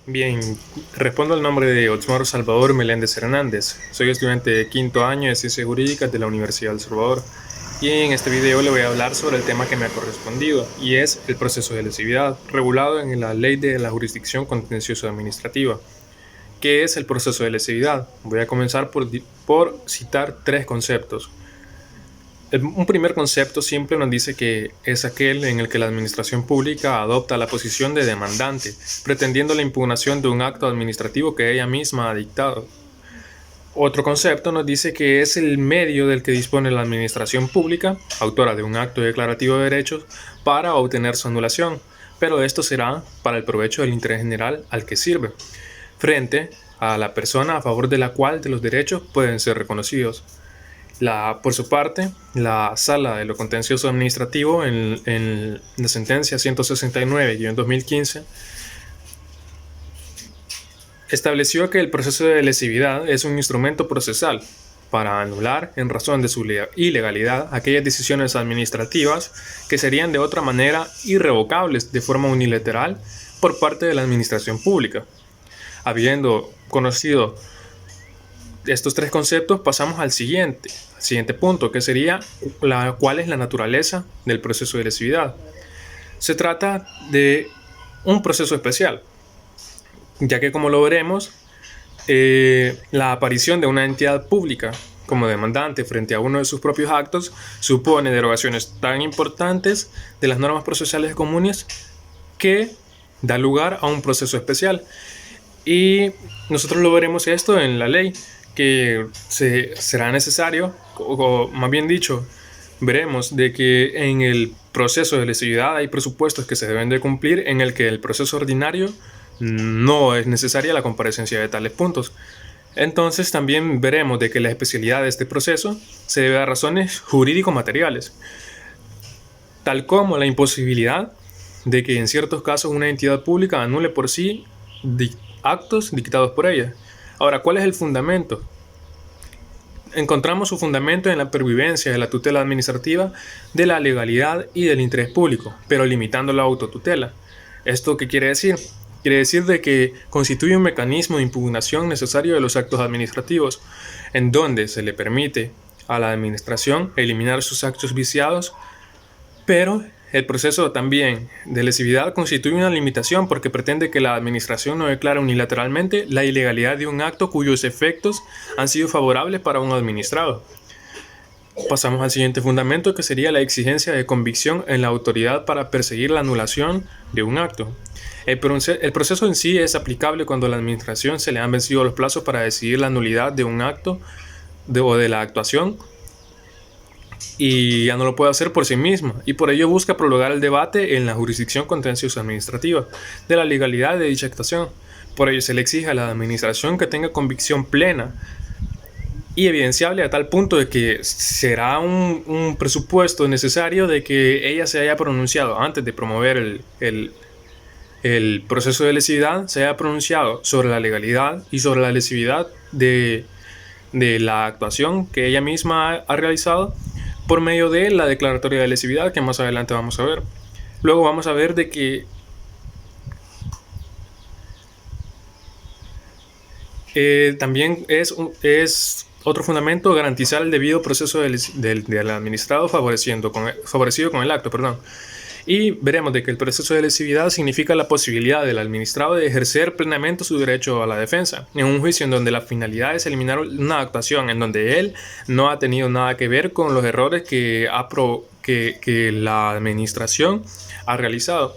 Bien, respondo al nombre de Otsmar Salvador Meléndez Hernández. Soy estudiante de quinto año de Ciencias Jurídicas de la Universidad del Salvador. Y en este video le voy a hablar sobre el tema que me ha correspondido, y es el proceso de lesividad, regulado en la Ley de la Jurisdicción Contencioso Administrativa. ¿Qué es el proceso de lesividad? Voy a comenzar por citar tres conceptos. Un primer concepto simple nos dice que es aquel en el que la administración pública adopta la posición de demandante, pretendiendo la impugnación de un acto administrativo que ella misma ha dictado. Otro concepto nos dice que es el medio del que dispone la administración pública, autora de un acto declarativo de derechos, para obtener su anulación, pero esto será para el provecho del interés general al que sirve, frente a la persona a favor de la cual de los derechos pueden ser reconocidos. Por su parte, la Sala de lo Contencioso Administrativo, en la sentencia 169-2015, estableció que el proceso de lesividad es un instrumento procesal para anular, en razón de su ilegalidad, aquellas decisiones administrativas que serían de otra manera irrevocables de forma unilateral por parte de la administración pública. Habiendo conocido estos tres conceptos, pasamos al siguiente punto, que sería cuál es la naturaleza del proceso de lesividad. Se trata de un proceso especial, ya que, como lo veremos, la aparición de una entidad pública como demandante frente a uno de sus propios actos supone derogaciones tan importantes de las normas procesales comunes que da lugar a un proceso especial. Y nosotros lo veremos esto en la ley, que será necesario, o más bien dicho, veremos de que en el proceso de lesividad hay presupuestos que se deben de cumplir, en el que el proceso ordinario no es necesaria la comparecencia de tales puntos. Entonces también veremos de que la especialidad de este proceso se debe a razones jurídico-materiales, tal como la imposibilidad de que en ciertos casos una entidad pública anule por sí actos dictados por ella. Ahora, ¿cuál es el fundamento? Encontramos su fundamento en la pervivencia de la tutela administrativa, de la legalidad y del interés público, pero limitando la autotutela. ¿Esto qué quiere decir? Quiere decir de que constituye un mecanismo de impugnación necesario de los actos administrativos, en donde se le permite a la administración eliminar sus actos viciados, pero el proceso también de lesividad constituye una limitación porque pretende que la administración no declare unilateralmente la ilegalidad de un acto cuyos efectos han sido favorables para un administrado. Pasamos al siguiente fundamento, que sería la exigencia de convicción en la autoridad para perseguir la anulación de un acto. El proceso en sí es aplicable cuando a la administración se le han vencido los plazos para decidir la nulidad de un acto o de la actuación, y ya no lo puede hacer por sí misma, y por ello busca prolongar el debate en la jurisdicción contencioso administrativa de la legalidad de dicha actuación. Por ello se le exige a la administración que tenga convicción plena y evidenciable a tal punto de que será un presupuesto necesario de que ella se haya pronunciado antes de promover el proceso de lesividad, se haya pronunciado sobre la legalidad y sobre la lesividad de la actuación que ella misma ha realizado, por medio de la declaratoria de lesividad, que más adelante vamos a ver. Luego vamos a ver de que también es otro fundamento garantizar el debido proceso del administrado favorecido con el acto. Y veremos de que el proceso de lesividad significa la posibilidad del administrado de ejercer plenamente su derecho a la defensa en un juicio en donde la finalidad es eliminar una actuación en donde él no ha tenido nada que ver con los errores que la administración ha realizado.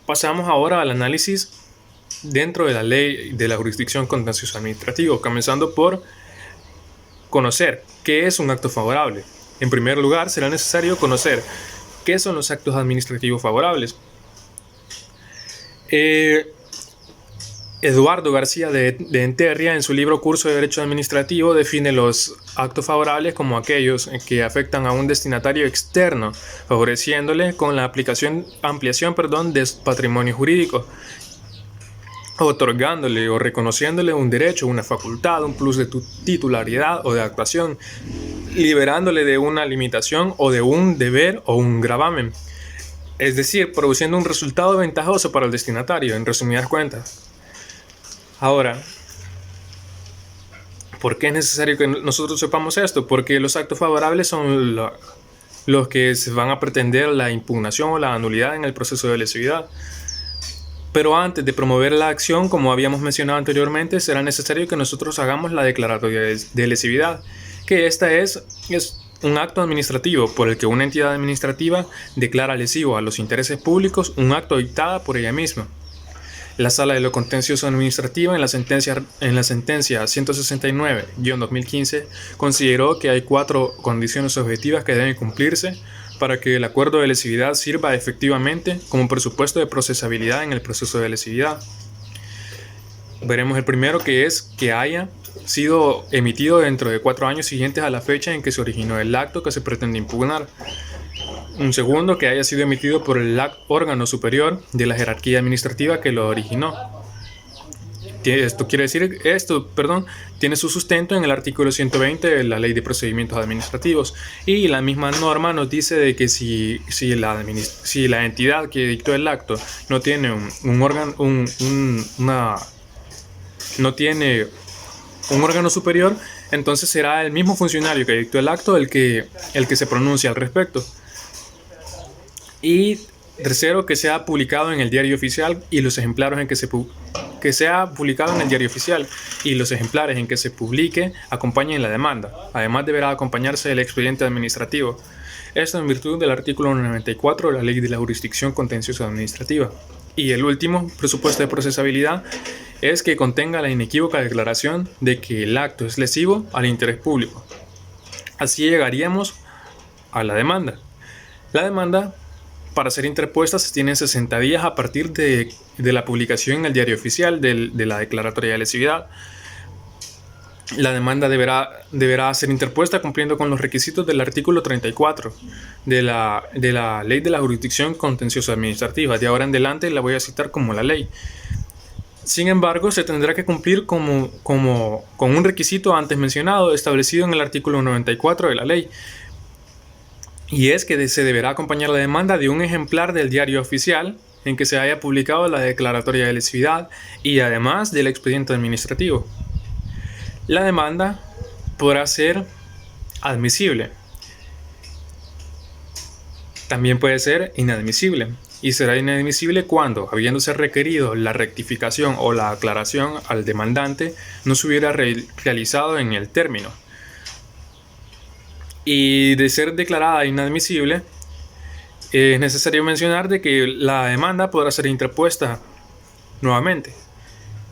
Pasamos ahora al análisis dentro de la ley de la jurisdicción contencioso administrativo, comenzando por conocer qué es un acto favorable. En primer lugar, será necesario conocer qué son los actos administrativos favorables. Eduardo García de Enterria, en su libro Curso de Derecho Administrativo, define los actos favorables como aquellos que afectan a un destinatario externo, favoreciéndole con la ampliación de su patrimonio jurídico, otorgándole o reconociéndole un derecho, una facultad, un plus de titularidad o de actuación, liberándole de una limitación o de un deber o un gravamen. es decir, produciendo un resultado ventajoso para el destinatario, en resumidas cuentas. Ahora, ¿por qué es necesario que nosotros sepamos esto? Porque los actos favorables son los que se van a pretender la impugnación o la nulidad en el proceso de lesividad. Pero antes de promover la acción, como habíamos mencionado anteriormente, será necesario que nosotros hagamos la declaratoria de lesividad, que esta es un acto administrativo por el que una entidad administrativa declara lesivo a los intereses públicos un acto dictada por ella misma. La Sala de lo Contencioso Administrativo en la sentencia 169-2015 consideró que hay 4 condiciones objetivas que deben cumplirse para que el acuerdo de lesividad sirva efectivamente como presupuesto de procesabilidad en el proceso de lesividad. Veremos el primero, que es que haya sido emitido dentro de 4 años siguientes a la fecha en que se originó el acto que se pretende impugnar. Un segundo, que haya sido emitido por el órgano superior de la jerarquía administrativa que lo originó. Tiene su sustento en el artículo 120 de la Ley de Procedimientos Administrativos, y la misma norma nos dice de que si la entidad que dictó el acto no tiene un órgano superior, entonces será el mismo funcionario que dictó el acto el que se pronuncia al respecto. Y tercero, que sea publicado en el diario oficial y los ejemplares en que sea publicado en el diario oficial y los ejemplares en que se publique acompañen la demanda. Además, deberá acompañarse el expediente administrativo. Esto en virtud del artículo 94 de la Ley de la Jurisdicción Contenciosa Administrativa. Y el último, presupuesto de procesabilidad, es que contenga la inequívoca declaración de que el acto es lesivo al interés público. Así llegaríamos a la demanda. La demanda, para ser interpuesta, se tiene 60 días a partir de la publicación en el diario oficial de la declaratoria de lesividad. La demanda deberá ser interpuesta cumpliendo con los requisitos del artículo 34 de la Ley de la Jurisdicción Contenciosa Administrativa. De ahora en adelante la voy a citar como la ley. Sin embargo, se tendrá que cumplir con un requisito antes mencionado, establecido en el artículo 94 de la ley. Y es que se deberá acompañar la demanda de un ejemplar del diario oficial en que se haya publicado la declaratoria de lesividad y además del expediente administrativo. La demanda podrá ser admisible. También puede ser inadmisible. Y será inadmisible cuando, habiéndose requerido la rectificación o la aclaración al demandante, no se hubiera realizado en el término. Y de ser declarada inadmisible, es necesario mencionar de que la demanda podrá ser interpuesta nuevamente.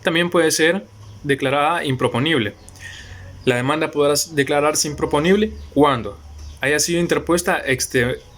También puede ser declarada improponible. La demanda podrá declararse improponible cuando haya sido interpuesta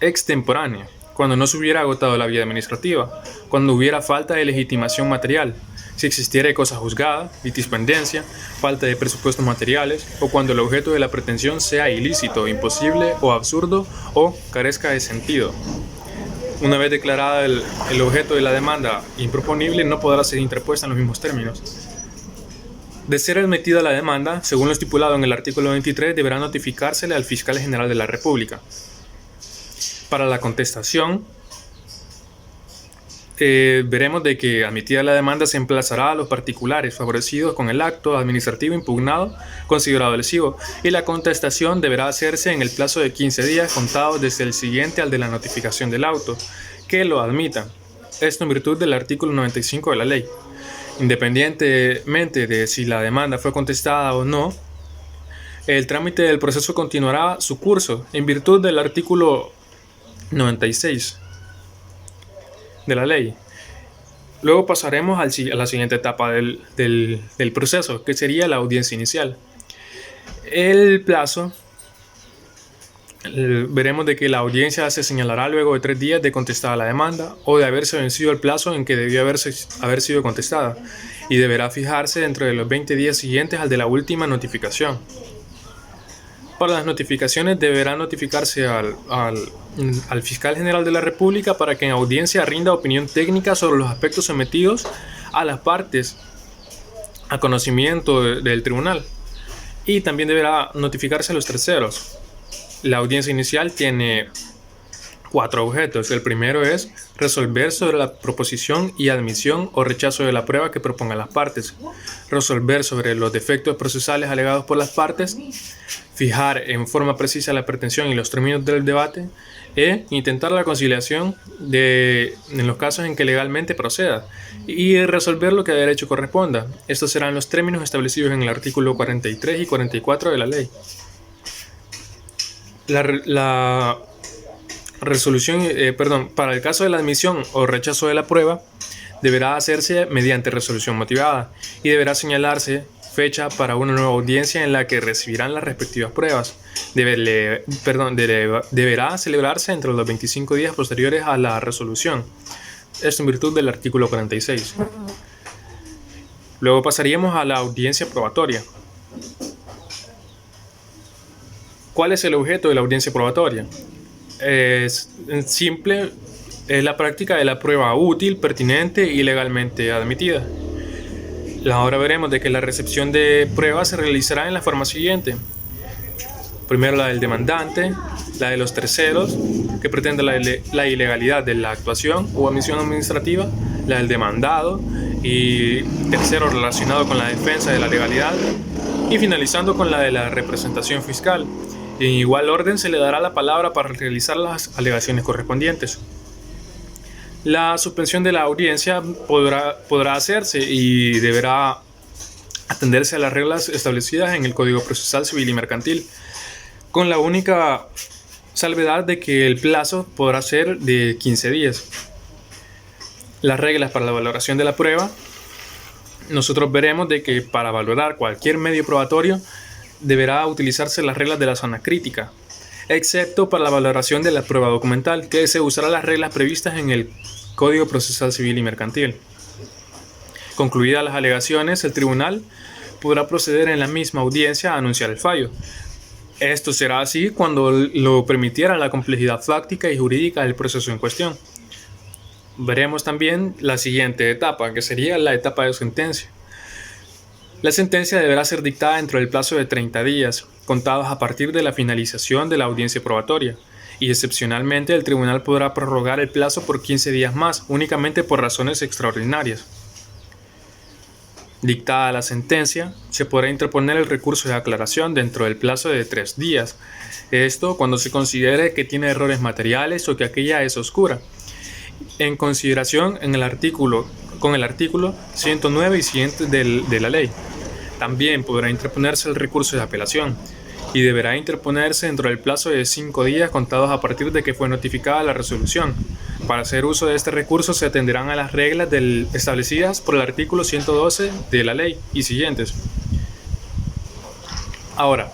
extemporánea, cuando no se hubiera agotado la vía administrativa, cuando hubiera falta de legitimación material, si existiera cosa juzgada, litispendencia, falta de presupuestos materiales, o cuando el objeto de la pretensión sea ilícito, imposible o absurdo o carezca de sentido. Una vez declarada el objeto de la demanda improponible, no podrá ser interpuesta en los mismos términos. De ser admitida la demanda, según lo estipulado en el artículo 23, deberá notificársele al Fiscal General de la República. Para la contestación, veremos de que admitida la demanda se emplazará a los particulares favorecidos con el acto administrativo impugnado considerado lesivo, y la contestación deberá hacerse en el plazo de 15 días contados desde el siguiente al de la notificación del auto que lo admita. Esto en virtud del artículo 95 de la ley. Independientemente de si la demanda fue contestada o no, el trámite del proceso continuará su curso en virtud del artículo 96 de la ley. Luego pasaremos a la siguiente etapa del proceso, que sería la audiencia inicial. El plazo, veremos de que la audiencia se señalará luego de 3 días de contestada la demanda o de haberse vencido el plazo en que debió haber sido contestada, y deberá fijarse dentro de los 20 días siguientes al de la última notificación. Para las notificaciones deberá notificarse al Fiscal General de la República para que en audiencia rinda opinión técnica sobre los aspectos sometidos a las partes a conocimiento del tribunal, y también deberá notificarse a los terceros. La audiencia inicial tiene 4 objetos. El primero es resolver sobre la proposición y admisión o rechazo de la prueba que propongan las partes, resolver sobre los defectos procesales alegados por las partes, fijar en forma precisa la pretensión y los términos del debate, e intentar la conciliación en los casos en que legalmente proceda, y resolver lo que a derecho corresponda. Estos serán los términos establecidos en el artículo 43 y 44 de la ley. La resolución, para el caso de la admisión o rechazo de la prueba, deberá hacerse mediante resolución motivada y deberá señalarse fecha para una nueva audiencia en la que recibirán las respectivas pruebas. Deberá celebrarse entre los 25 días posteriores a la resolución. Esto en virtud del artículo 46. Luego pasaríamos a la audiencia probatoria. ¿Cuál es el objeto de la audiencia probatoria? Es simple, es la práctica de la prueba útil, pertinente y legalmente admitida. Ahora veremos de que la recepción de pruebas se realizará en la forma siguiente. Primero la del demandante, la de los terceros, que pretende la ilegalidad de la actuación o omisión administrativa, la del demandado, y tercero relacionado con la defensa de la legalidad, y finalizando con la de la representación fiscal. En igual orden se le dará la palabra para realizar las alegaciones correspondientes. La suspensión de la audiencia podrá hacerse y deberá atenderse a las reglas establecidas en el Código Procesal Civil y Mercantil, con la única salvedad de que el plazo podrá ser de 15 días. Las reglas para la valoración de la prueba. Nosotros veremos de que para valorar cualquier medio probatorio deberá utilizarse las reglas de la zona crítica, excepto para la valoración de la prueba documental, que se usarán las reglas previstas en el Código Procesal Civil y Mercantil. Concluidas las alegaciones, el tribunal podrá proceder en la misma audiencia a anunciar el fallo. Esto será así cuando lo permitiera la complejidad fáctica y jurídica del proceso en cuestión. Veremos también la siguiente etapa, que sería la etapa de sentencia. La sentencia deberá ser dictada dentro del plazo de 30 días, contados a partir de la finalización de la audiencia probatoria, y excepcionalmente el tribunal podrá prorrogar el plazo por 15 días más, únicamente por razones extraordinarias. Dictada la sentencia, se podrá interponer el recurso de aclaración dentro del plazo de 3 días. Esto cuando se considere que tiene errores materiales o que aquella es oscura, en consideración con el artículo 109 y siguientes de la ley. También podrá interponerse el recurso de apelación y deberá interponerse dentro del plazo de 5 días contados a partir de que fue notificada la resolución. Para hacer uso de este recurso se atenderán a las reglas establecidas por el artículo 112 de la ley y siguientes. Ahora,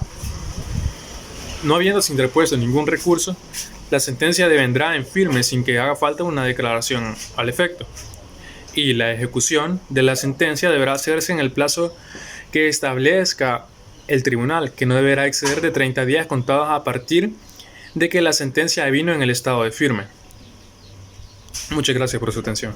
no habiéndose interpuesto ningún recurso, la sentencia devendrá en firme sin que haga falta una declaración al efecto, y la ejecución de la sentencia deberá hacerse en el plazo que establezca el tribunal, que no deberá exceder de 30 días contados a partir de que la sentencia vino en el estado de firme. Muchas gracias por su atención.